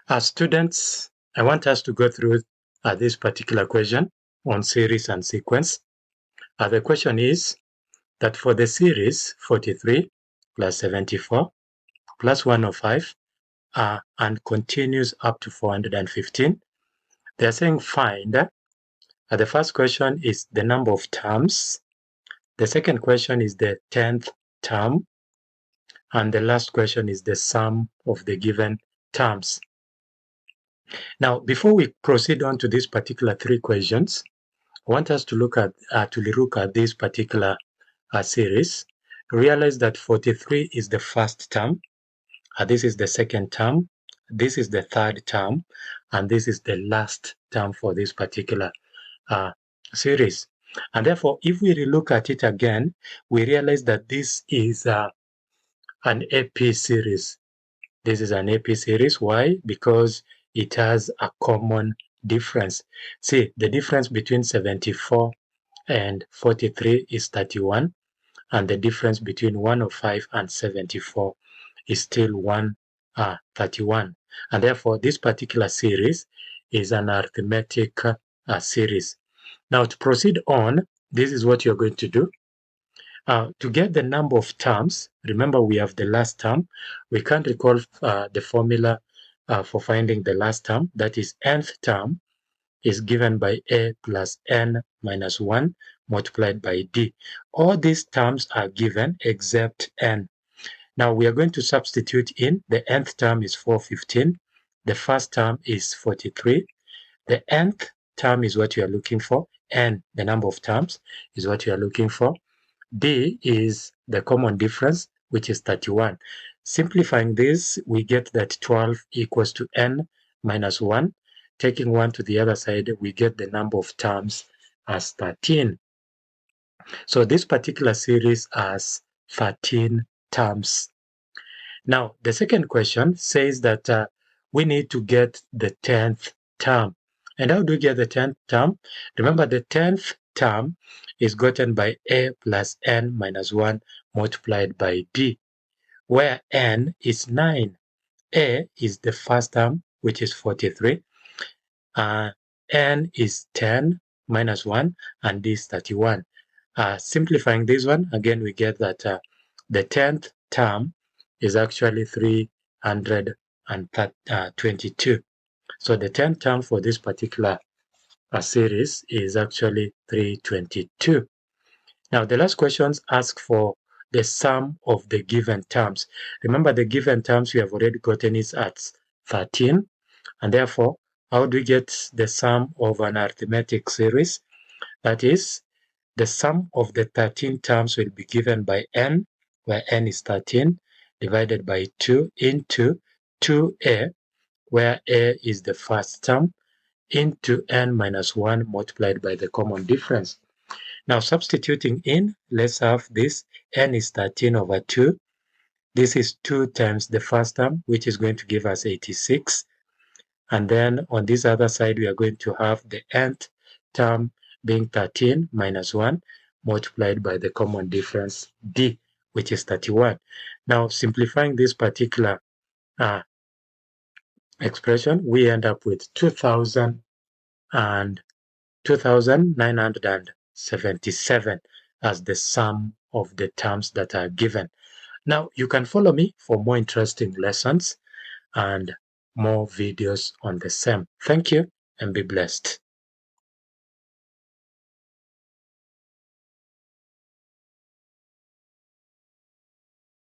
As students, I want us to go through this particular question on series and sequence. The question is that for the series 43 plus 74 plus 105 and continues up to 415, they're saying find. The first question is the number of terms. The second question is the 10th term. And the last question is the sum of the given terms. Now, before we proceed on to these particular three questions, I want us to look at this particular series. Realize that 43 is the first term, this is the second term, this is the third term, and this is the last term for this particular series. And therefore, if we relook at it again, we realize that this is an AP series. This is an AP series. Why? Because it has a common difference. See, the difference between 74 and 43 is 31, and the difference between 105 and 74 is still 131. And therefore, this particular series is an arithmetic series. Now, to proceed on, this is what you're going to do. To get the number of terms, remember we have the last term. We can't recall the formula for finding the last term. That is, nth term is given by a plus n minus 1 multiplied by d. All these terms are given except n. Now we are going to substitute in. The nth term is 415. The first term is 43. The nth term is what you are looking for. N, the number of terms, is what you are looking for. D is the common difference, which is 31. Simplifying this, we get that 12 equals to n minus 1. Taking 1 to the other side, we get the number of terms as 13. So this particular series has 13 terms. Now, the second question says that we need to get the 10th term. And how do we get the 10th term? Remember, the 10th term is gotten by a plus n minus 1 multiplied by d, where n is 9. A is the first term, which is 43. N is 10 minus 1, and d is 31. Simplifying this one, again, we get that the 10th term is actually 322. So the 10th term for this particular series is actually 322. Now, the last questions ask for the sum of the given terms. Remember, the given terms we have already gotten is at 13, and therefore, how do we get the sum of an arithmetic series? That is, the sum of the 13 terms will be given by n, where n is 13, divided by 2 into 2a, where a is the first term, into n minus 1 multiplied by the common difference. Now, substituting in, let's have this. N is 13 over 2. This is 2 times the first term, which is going to give us 86. And then on this other side, we are going to have the nth term being 13 minus 1 multiplied by the common difference d, which is 31. Now, simplifying this particular expression, we end up with 2,977 as the sum of the terms that are given. Now, you can follow me for more interesting lessons and more videos on the same. Thank you and be blessed.